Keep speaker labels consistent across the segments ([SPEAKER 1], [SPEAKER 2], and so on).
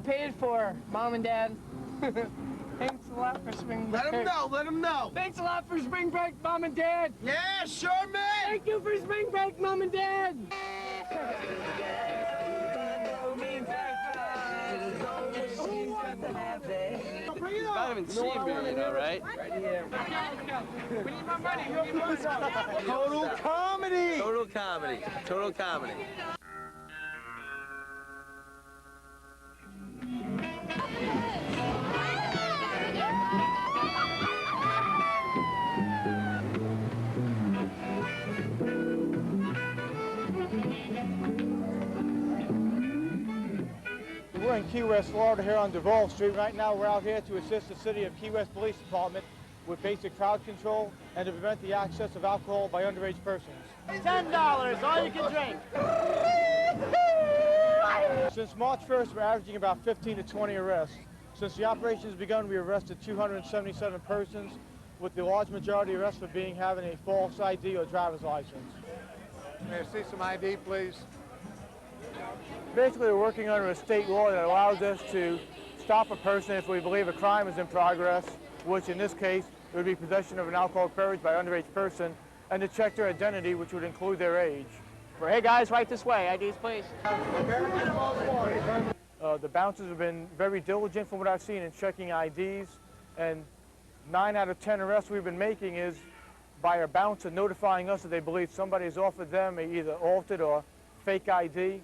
[SPEAKER 1] Paid for, Mom and Dad. Thanks a lot for spring break.
[SPEAKER 2] Let him know.
[SPEAKER 1] Thanks a lot for spring break, Mom and Dad.
[SPEAKER 2] Yeah, sure, man.
[SPEAKER 1] Thank you for spring break, Mom and Dad.
[SPEAKER 3] It's vitamin C beer, you know, right?
[SPEAKER 1] Right here. We need more money. We need more money.
[SPEAKER 2] Total comedy.
[SPEAKER 3] Total comedy. Total comedy.
[SPEAKER 4] We're in Key West, Florida, here on Duval Street. Right now, we're out here to assist the City of Key West Police Department with basic crowd control and to prevent the access of alcohol by underage persons. $10, all you can drink. Since March 1st, we're averaging about 15 to 20 arrests. Since the operation has begun, we arrested 277 persons, with the large majority of arrests for having a false ID or driver's license.
[SPEAKER 5] May I see some ID, please?
[SPEAKER 4] Basically, we're working under a state law that allows us to stop a person if we believe a crime is in progress, which in this case would be possession of an alcoholic beverage by an underage person, and to check their identity, which would include their age.
[SPEAKER 1] Hey guys, right this way. IDs, please.
[SPEAKER 4] The bouncers have been very diligent from what I've seen in checking IDs, and 9 out of 10 arrests we've been making is by a bouncer notifying us that they believe somebody has offered them a either altered or fake ID.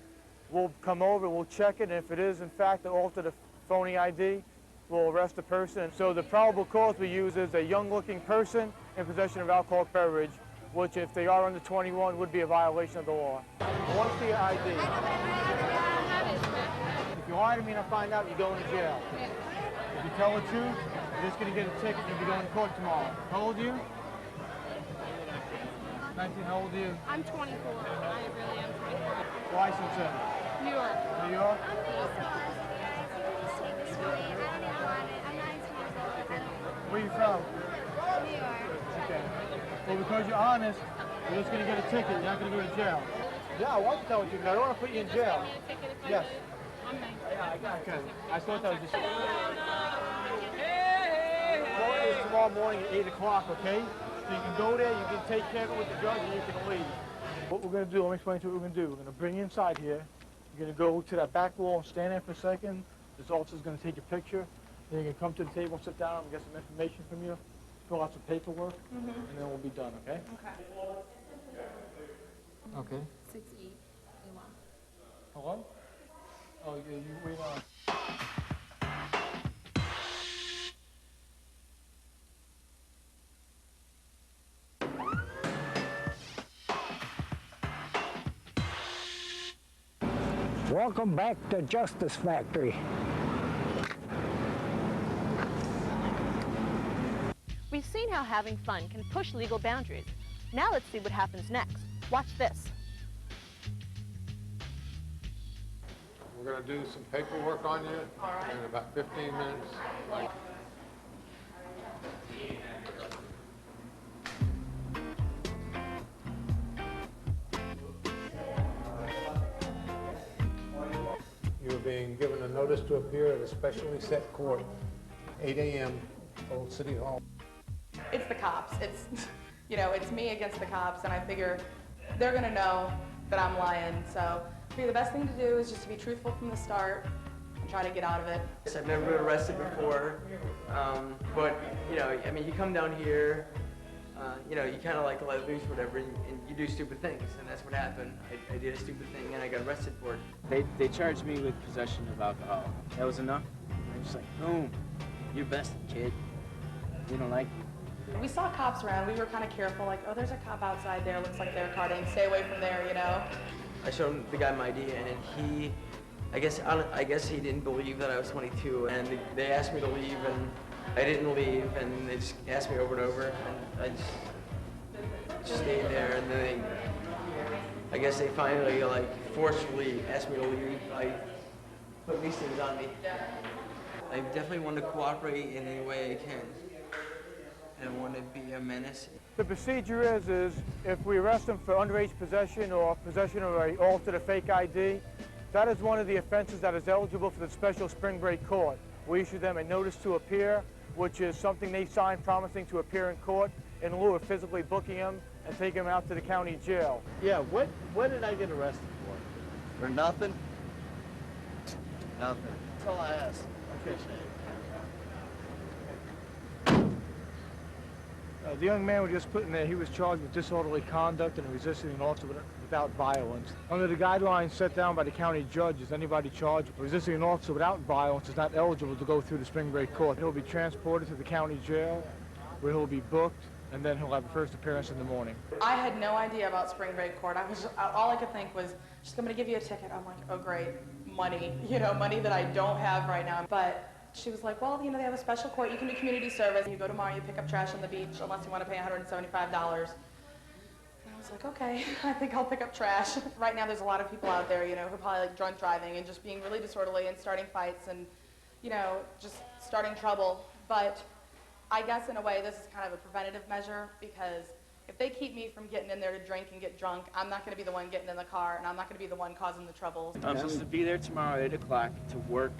[SPEAKER 4] We'll come over, we'll check it, and if it is in fact an altered or phony ID, we'll arrest the person. So the probable cause we use is a young-looking person in possession of alcoholic beverage, which if they are under 21 would be a violation of the law. I want to see your ID. If you lie to me and I find out, you're going to jail. If you tell the truth, you're just going to get a ticket and you'll be going to court tomorrow. How old are you? 19, how old are you?
[SPEAKER 6] I'm 24. I really am 24.
[SPEAKER 4] License in?
[SPEAKER 6] New York.
[SPEAKER 4] New York?
[SPEAKER 6] I'm being so honest with you guys. You can just take this from me. I don't even want it. I'm 19 years old. I don't.
[SPEAKER 4] Where are you from?
[SPEAKER 6] New York.
[SPEAKER 4] Okay. Well, because you're honest, you're just going to get a ticket. You're not going to go to jail. Yeah, I want to tell you, because I don't want to put you in jail. Yes.
[SPEAKER 6] I'm 19.
[SPEAKER 4] Okay. I thought that was just... Court is tomorrow morning at 8 o'clock, okay? So you can go there, you can take care of it with the judge, and you can leave. What we're going to do, let me explain to you what we're going to do. We're going to bring you inside here. You're going to go to that back wall and stand there for a second. This officer's going to take a picture. Then you can come to the table and sit down and get some information from you. Fill out some paperwork, and then we'll be done, okay?
[SPEAKER 6] Okay.
[SPEAKER 4] Okay.
[SPEAKER 6] 6E.
[SPEAKER 4] Hello? Oh, you wait on.
[SPEAKER 7] Welcome back to Justice Factory.
[SPEAKER 8] We've seen how having fun can push legal boundaries. Now let's see what happens next. Watch this.
[SPEAKER 5] We're going to do some paperwork on you in about 15 minutes. You're being given a notice to appear at a specially set court, 8 a.m., Old City Hall.
[SPEAKER 9] It's the cops. It's, you know, it's me against the cops, and I figure they're going to know that I'm lying. So I figure the best thing to do is just to be truthful from the start and try to get out of it.
[SPEAKER 10] I've never been arrested before, but, you know, I mean, you come down here, you know, you kind of like let loose whatever, and you do stupid things, and that's what happened. I did a stupid thing, and I got arrested for it.
[SPEAKER 3] They charged me with possession of alcohol. That was enough. I'm just like, boom, you're bested, kid. We don't like you.
[SPEAKER 9] We saw cops around. We were kind of careful, like, oh, there's a cop outside there. Looks like they're carding. Stay away from there, you know.
[SPEAKER 10] I showed the guy my ID, and he, I guess he didn't believe that I was 22, and they asked me to leave, and I didn't leave, and they just asked me over and over, and I just stayed there, and then I guess they finally, like, forcefully asked me to leave by putting these things on me. I definitely want to cooperate in any way I can. I don't want to be a menace.
[SPEAKER 4] The procedure is if we arrest them for underage possession or possession of an altered or fake ID, That is one of the offenses that is eligible for the special spring break court. We issue them a notice to appear, which is something they sign promising to appear in court in lieu of physically booking them and taking them out to the county jail.
[SPEAKER 2] Yeah, what did I get arrested for? For nothing? Nothing. That's all I asked.
[SPEAKER 4] Okay. The young man we just put in there, he was charged with disorderly conduct and resisting an officer without violence. Under the guidelines set down by the county judges, anybody charged with resisting an officer without violence is not eligible to go through the spring break court. He'll be transported to the county jail, where he'll be booked, and then he'll have a first appearance in the morning.
[SPEAKER 9] I had no idea about spring break court. All I could think was, just I'm gonna give you a ticket. I'm like, oh great, money, money that I don't have right now. But she was like, well, they have a special court. You can do community service. You go tomorrow, you pick up trash on the beach, unless you want to pay $175. And I was like, okay, I think I'll pick up trash. Right now, there's a lot of people out there, who are probably like drunk driving and just being really disorderly and starting fights and, just starting trouble. But I guess in a way, this is kind of a preventative measure, because if they keep me from getting in there to drink and get drunk, I'm not going to be the one getting in the car, and I'm not going to be the one causing the trouble.
[SPEAKER 3] I'm supposed to be there tomorrow at 8 o'clock to work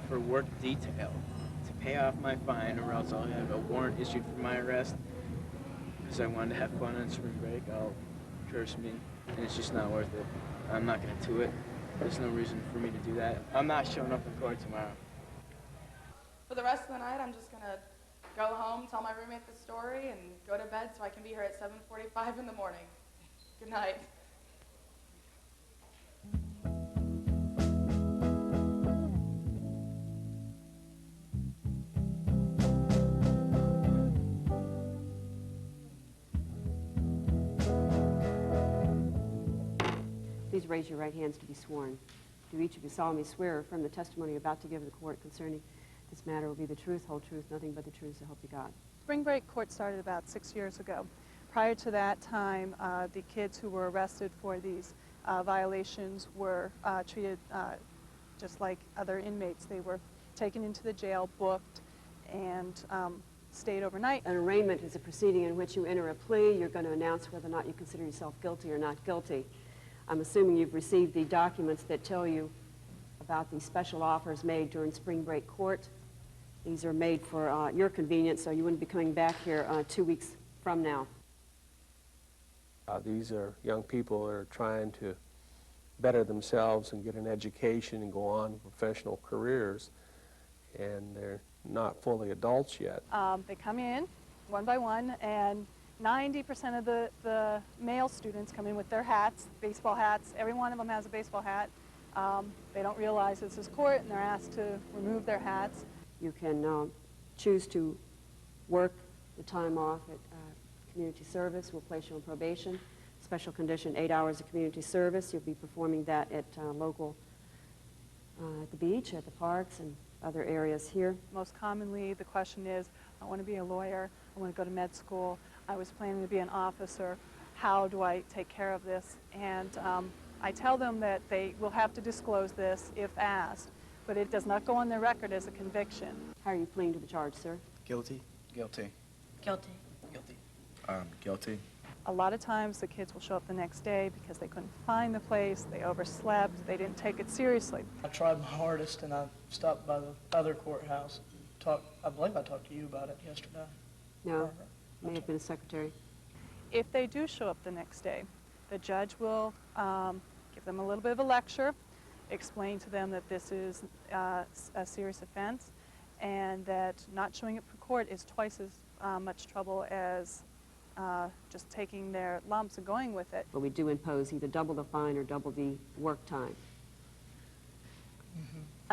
[SPEAKER 3] for work detail, to pay off my fine, or else I'll have a warrant issued for my arrest. Because I wanted to have fun on spring break, I'll curse me, and it's just not worth it. I'm not going to do it. There's no reason for me to do that. I'm not showing up in court tomorrow.
[SPEAKER 9] For the rest of the night, I'm just going to go home, tell my roommate the story, and go to bed so I can be here at 7:45 in the morning. Good night.
[SPEAKER 11] Please raise your right hands to be sworn. Do each of you solemnly swear or affirm the testimony you're about to give the court concerning this matter will be the truth, whole truth, nothing but the truth, so help you God?
[SPEAKER 12] Spring break court started about 6 years ago. Prior to that time, the kids who were arrested for these violations were treated just like other inmates. They were taken into the jail, booked, and stayed overnight.
[SPEAKER 11] An arraignment is a proceeding in which you enter a plea. You're going to announce whether or not you consider yourself guilty or not guilty. I'm assuming you've received the documents that tell you about the special offers made during spring break court. These are made for your convenience, so you wouldn't be coming back here 2 weeks from now.
[SPEAKER 13] These are young people that are trying to better themselves and get an education and go on professional careers, and they're not fully adults yet.
[SPEAKER 12] They come in one by one, and 90% of the male students come in with their hats, baseball hats. Every one of them has a baseball hat. They don't realize this is court, and they're asked to remove their hats.
[SPEAKER 11] You can choose to work the time off at community service. We'll place you on probation. Special condition, 8 hours of community service. You'll be performing that at at the beach, at the parks, and other areas here.
[SPEAKER 12] Most commonly, the question is, I want to be a lawyer, I want to go to med school, I was planning to be an officer, how do I take care of this? And I tell them that they will have to disclose this if asked, but it does not go on their record as a conviction.
[SPEAKER 11] How are you pleading to the charge, sir?
[SPEAKER 14] Guilty. Guilty.
[SPEAKER 6] Guilty.
[SPEAKER 14] Guilty. Guilty.
[SPEAKER 12] A lot of times the kids will show up the next day because they couldn't find the place, they overslept, they didn't take it seriously.
[SPEAKER 15] I tried my hardest, and I stopped by the other courthouse. I believe I talked to you about it yesterday.
[SPEAKER 11] No, may have been a secretary.
[SPEAKER 12] If they do show up the next day, the judge will give them a little bit of a lecture, explain to them that this is a serious offense, and that not showing up for court is twice as much trouble as just taking their lumps and going with it.
[SPEAKER 11] But we do impose either double the fine or double the work time.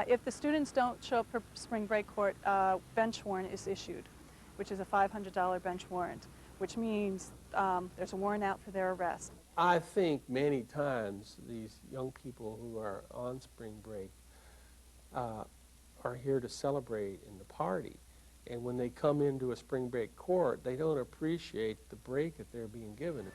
[SPEAKER 12] If the students don't show up for spring break court, bench warrant is issued, which is a $500 bench warrant, which means there's a warrant out for their arrest.
[SPEAKER 13] I think many times these young people who are on spring break are here to celebrate in the party. And when they come into a spring break court, they don't appreciate the break that they're being given.